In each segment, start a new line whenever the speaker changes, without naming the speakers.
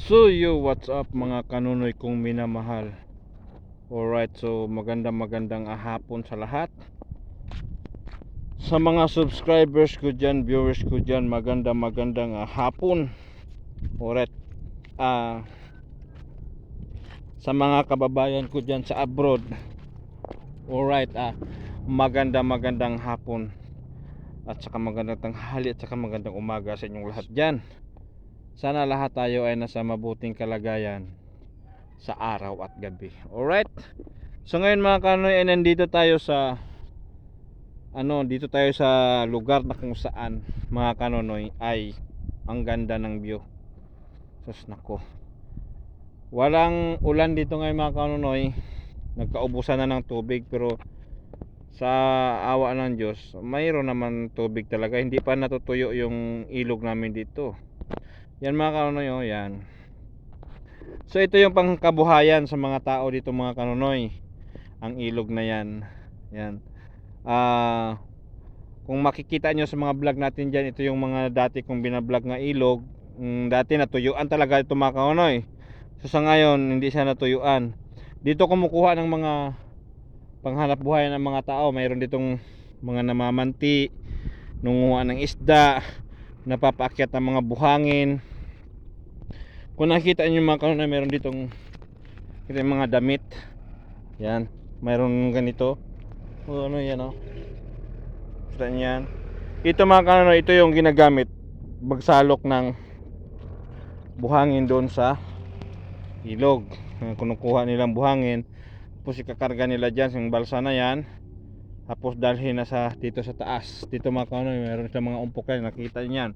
So yo, what's up mga kanunoy kong minamahal. Alright, so magandang hapon sa lahat. Sa mga subscribers ko dyan, viewers ko dyan, magandang hapon. Alright, sa mga kababayan ko dyan sa abroad. Alright, magandang hapon. At saka magandang tanghali at saka magandang umaga sa inyong lahat dyan. Sana lahat tayo ay nasa mabuting kalagayan sa araw at gabi. Alright. So ngayon mga kanoy ay nandito tayo sa dito tayo sa lugar na kung saan mga kanonoy ay ang ganda ng view. Sus nako. Walang ulan dito ngayon mga kanonoy. Nagkaubusan na ng tubig pero sa awa ng Diyos, mayroon naman tubig talaga. Hindi pa natutuyo yung ilog namin dito. Yan mga kanonoy, oh, yan. So ito yung pangkabuhayan sa mga tao dito mga kanonoy. Ang ilog na yan. Yan. Kung makikita nyo sa mga vlog natin dyan, ito yung mga dati kong binablog nga ilog. Dati natuyuan talaga ito mga kanonoy. So sa ngayon, hindi siya natuyuan. Dito kumukuha ng mga panghanap buhay ng mga tao. Mayroon ditong mga namamanti, nunguha ng isda, napapaakyat ng mga buhangin. Kung nakikita nyo mga kanonoy, mayroon ditong mga damit. Yan, mayroon ganito. O ano yan, oh. Kita nyo yan. Ito mga kanonoy, ito yung ginagamit magsalok ng buhangin doon sa ilog. Kinukuha nilang buhangin, tapos ikakarga nila dyan yung balsa na yan, tapos dalhin na dito sa taas. Dito mga kanonoy, mayroon silang mga umpok yan, nakita nyo yan.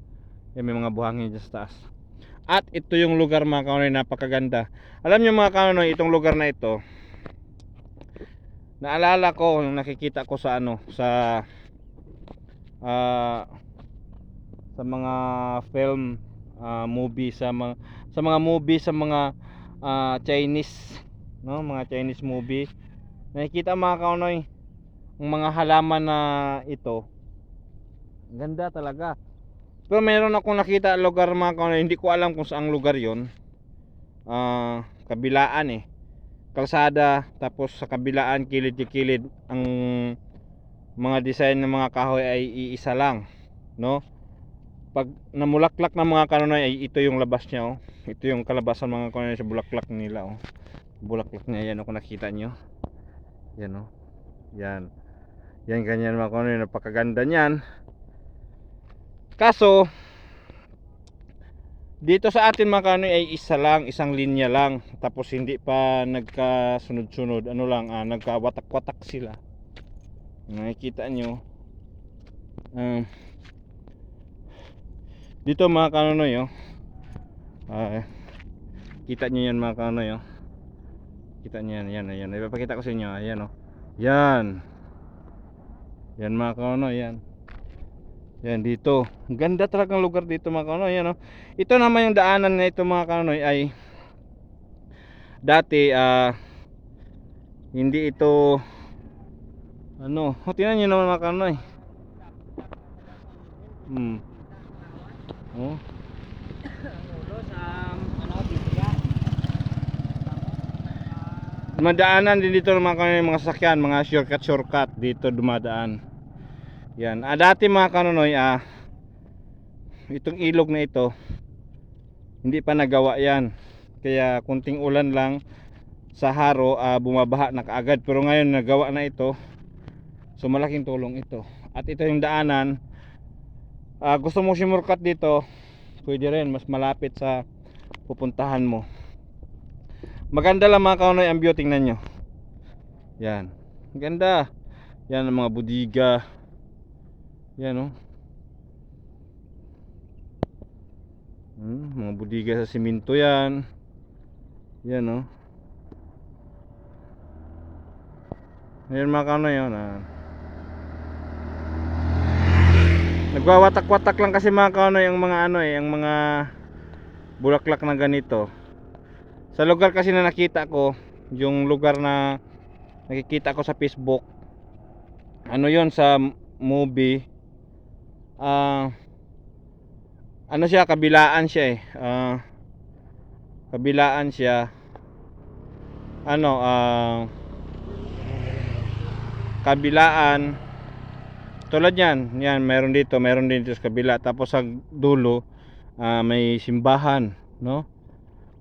Yan, may mga buhangin dyan sa taas. At ito yung lugar mga kanonoy, napakaganda. Alam nyo mga kanonoy, itong lugar na ito, naalala ko yung nakikita ko sa sa mga film, movie, sa mga movie, sa mga Chinese, no, mga Chinese movie. Nakikita mga kanonoy, ang mga halaman na ito, ganda talaga. Pero meron akong nakita lugar mga kanonoy, hindi ko alam kung saang lugar yon. Kabilaan kalsada, tapos sa kabilaan kilid-kilid ang mga design ng mga kahoy ay iisa lang, no? Pag namulaklak ng mga kanonoy ay ito yung labas niya, oh. Ito yung kalabasan mga kanonoy sa bulaklak nila, oh. Bulaklak niya yan, kung nakita nyo. Yan, oh. Yan. Yan ganyan mga kanonoy, napakaganda niyan. Kaso dito sa atin mga kanonoy ay isa lang, isang linya lang. Tapos hindi pa nagkasunod-sunod, nagkawatak-watak sila. Nakikita nyo. Dito mga kanonoy, oh. Kita nyo yan mga kanonoy, oh. Kita nyo yan, yan, ayan. Ipapakita ko sa inyo, ayan, oh. Yan. Yan mga kanonoy, yan. Yan dito. Ang ganda talagang lugar dito mga kanonoy, yan, oh. Ito naman yung daanan na ito mga kanonoy ay dati hindi ito tingnan nyo naman mga kanonoy. Oh. Dumadaanan din dito mga kanonoy, mga sasakyan, mga shortcut dito dumadaan. Yan. Dati mga kanonoy, itong ilog na ito hindi pa nagawa yan. Kaya kunting ulan lang sa haro, bumabaha na kaagad. Pero ngayon nagawa na ito. So malaking tulong ito. At ito yung daanan. Gusto mo shortcut dito, pwede rin, mas malapit sa pupuntahan mo. Maganda lang mga kanonoy ang view, tingnan nyo. Yan, ganda. Yan ang mga budiga. Yan, oh. Mga budiga sa simento yan. Yan, oh. Ayan mga kanonoy, oh, nagwawatak-watak lang kasi mga kanonoy ang mga ang mga bulaklak na ganito. Sa lugar kasi na nakita ko, yung lugar na nakikita ko sa Facebook, yon sa movie, siya, kabilaan siya, kabilaan siya, ano, kabilaan tulad yan, yan meron din dito sa kabila, tapos sa dulo may simbahan, no?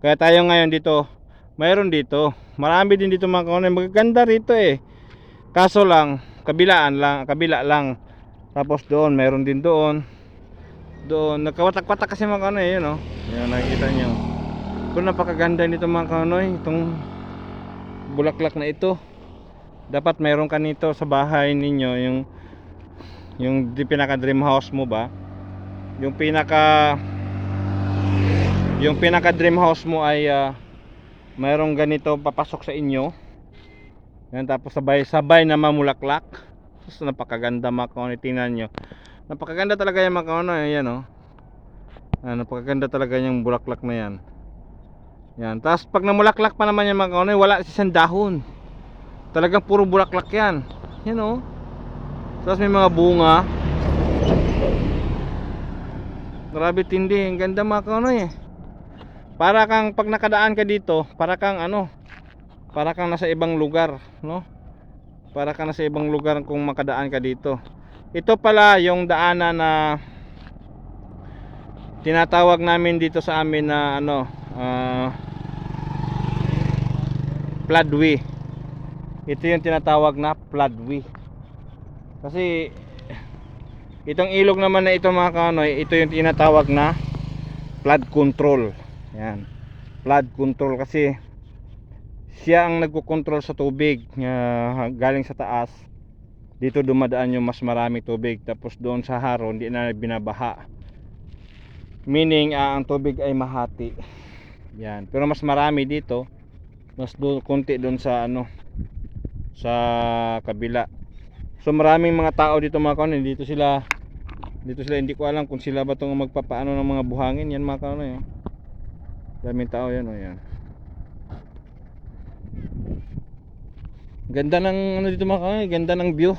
Kaya tayo ngayon dito, mayroon dito, marami din dito mga kaunay, magaganda rito eh. Kaso lang, kabila lang. Tapos doon, meron din doon. Doon, nagkawatak-watak kasi mga kaunay, yun oh. Yan, nakikita nyo. Pero napakaganda nito mga kaunay, itong bulaklak na ito. Dapat mayroon ka nito sa bahay ninyo, yung pinaka dream house mo ba? Yung pinaka dream house mo ay mayroong ganito papasok sa inyo. Yan, tapos sabay na mamulaklak. So, napakaganda mga kaunay, tingnan nyo. Napakaganda talaga yung mga kaunay, yan oh. Napakaganda talaga yung bulaklak na yan. Yan, tapos pag namulaklak pa naman yung mga kaunay, wala siyang dahon. Talagang puro bulaklak yan. Yan oh. Tapos may mga bunga. Grabe tindi, ang ganda mga kaunay eh. Para kang pag nakadaan ka dito, para kang nasa ibang lugar, no? Para kang nasa ibang lugar kung makadaan ka dito. Ito pala yung daanan na tinatawag namin dito sa amin na floodway. Ito yung tinatawag na floodway. Kasi itong ilog naman na ito mga kanoy, ito yung tinatawag na flood control. Yan, flood control kasi siya ang nagko-control sa tubig galing sa taas. Dito dumadaan yung mas marami tubig, tapos doon sa haro hindi na binabaha. Meaning ang tubig ay mahati. Yan, pero mas marami dito, mas konti doon sa sa kabila. So maraming mga tao dito mga kanoy, dito sila hindi ko alam kung sila ba tong magpapaano ng mga buhangin. Yan mga kanoy, daming tao yan yan. Ganda ng dito mga kanoy, ganda ng view.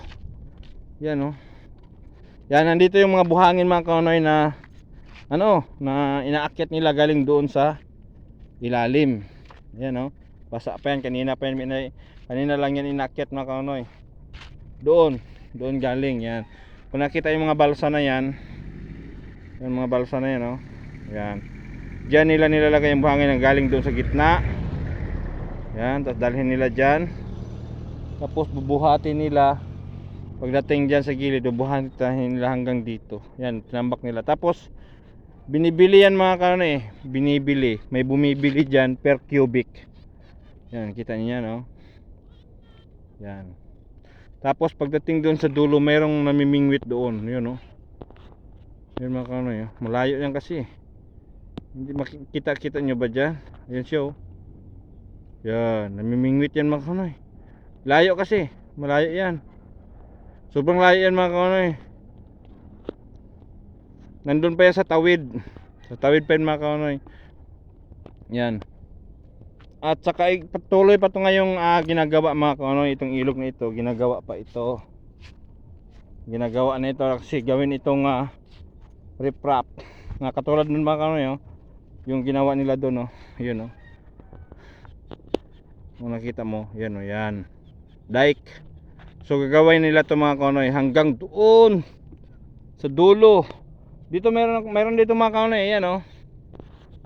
Yan yan, nandito yung mga buhangin mga kanoy na na inaakyat nila galing doon sa ilalim. Yan basa pa yan, kanina lang yan inaakyat mga kanoy. Doon galing yan. Kung nakita yung mga balsa na yan, yung mga balsa na yan yan, diyan nila nilalagay yung buhangin na galing doon sa gitna. Yan, tapos dalhin nila dyan, tapos bubuhatin nila. Pagdating dyan sa gilid, bubuhatin nila hanggang dito. Yan, tinambak nila. Tapos binibili yan mga kanoy, binibili, may bumibili dyan per cubic. Yan, kita niyo yan yan. Tapos pagdating doon sa dulo, mayroong namimingwit doon. Yun yun mga kanoy, malayo yan kasi. Hindi makikita nyo ba dyan? Yan siya yan, namimingwit yan mga kanoy. Layo kasi, malayo yan. Sobrang layo yan mga kanoy. Nandun pa yan sa tawid. Sa tawid pa yan mga kanoy. Yan. At saka patuloy pa ito ngayong ginagawa mga kanoy. Itong ilog na ito, ginagawa pa ito. Ginagawa na ito kasi gawin itong riprap. Katulad nun mga kanoy yung ginawa nila doon yun kung nakita mo, yan yan, dike. So gagawin nila ito mga kanoy hanggang doon sa dulo. Dito meron dito mga kanoy, yan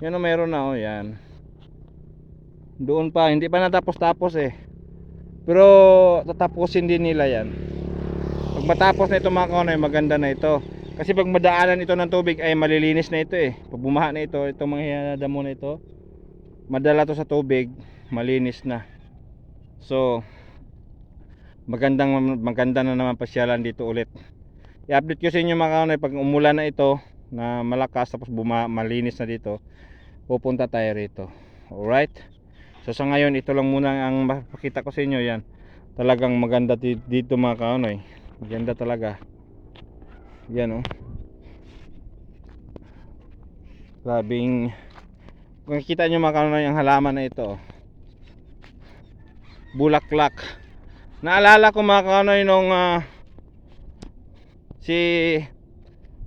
yan meron na yan. Doon pa, hindi pa natapos pero tatapusin din nila yan. Pag matapos na ito mga kanoy, maganda na ito. Kasi pag madaanan ito ng tubig ay malilinis na ito Pag bumaha na ito, itong mga damo na ito, madala to sa tubig, malinis na. So maganda na naman pasyalan dito ulit. I-update ko sa inyo mga kanoy pag umulan na ito na malakas, tapos malinis na dito, pupunta tayo rito. Alright, so sa ngayon ito lang muna ang mapakita ko sa inyo. Yan, talagang maganda dito mga kanoy, maganda talaga yan grabing, kung nakikita nyo mga kanoy ang halaman na ito, bulaklak. Naalala ko mga kanoy nung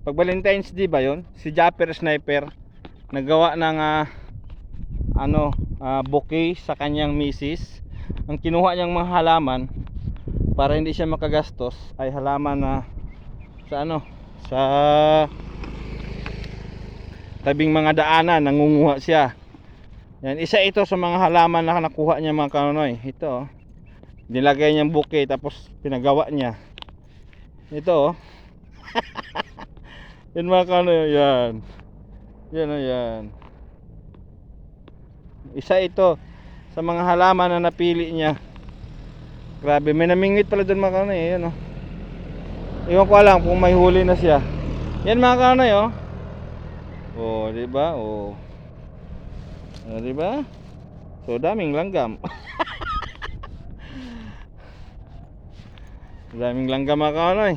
pag Valentine's Day ba yun, si Japper Sniper nagawa ng bouquet sa kanyang misis. Ang kinuha niyang mga halaman para hindi siya makagastos ay halaman na sa tabing mga daanan, nangunguha siya. Yan, isa ito sa mga halaman na nakuha niya mga kanonoy. Ito, nilagay niyang bouquet tapos pinagawa niya. Ito, yan mga kanonoy, yan. Yan. Isa ito sa mga halaman na napili niya. Grabe, may namingwit pala doon mga kanonoy. Yan oh. Iwan ko alam kung may huli na siya. Yan mga kanonoy oh. Oh, di ba? Oh. Di ba? So daming langgam. Daming langgam mga kanonoy.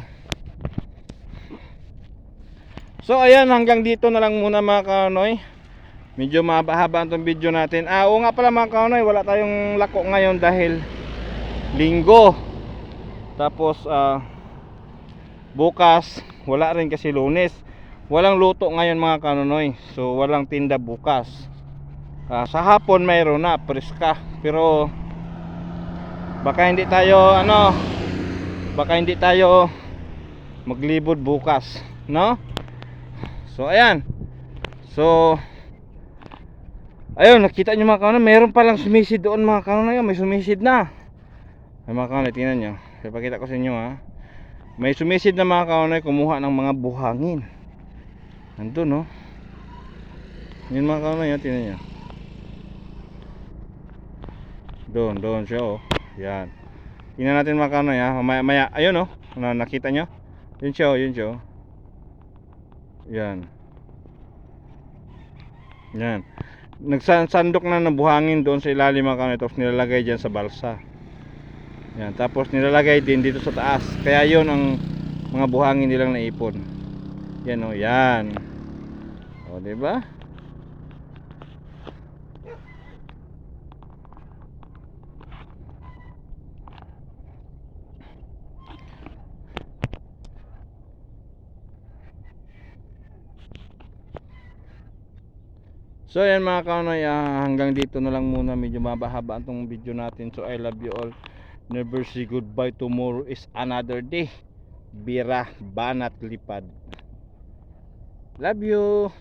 So ayan, hanggang dito na lang muna mga kanonoy. Medyo mahaba-haba itong video natin. Oo nga pala mga kanonoy, wala tayong lako ngayon dahil linggo. Tapos bukas wala rin kasi Lunes. Walang luto ngayon mga kanonoy. So walang tinda bukas. Sa hapon mayroon na preska. Pero baka hindi tayo maglibod bukas, no? So ayan. So ayun, nakita nyo mga kanonoy, mayroon palang sumisid doon mga kanonoy. May sumisid na. Ay mga kanonoy, tingnan nyo. Ipakita ko sa inyo ha. May sumisid na mga kanonoy, kumuha ng mga buhangin. Nandun no. Yun mga kanonoy, tingnan nyo. Doon siya oh. Yan. Tingnan natin mga kanonoy ha. Maya, ayun oh. Nakita nyo? Yun siya oh. Yan. Nagsandok na ng buhangin doon sa ilalim mga kanonoy. Tapos nilalagay dyan sa balsa. Yan. Tapos nilalagay din dito sa taas. Kaya yun ang mga buhangin nilang naipon. Yan o, yan. O, diba? So yan mga kanonoy, hanggang dito na lang muna. Medyo mabahaba itong video natin. So I love you all. Never say goodbye. Tomorrow is another day. Bira, banat, lipad. Love you.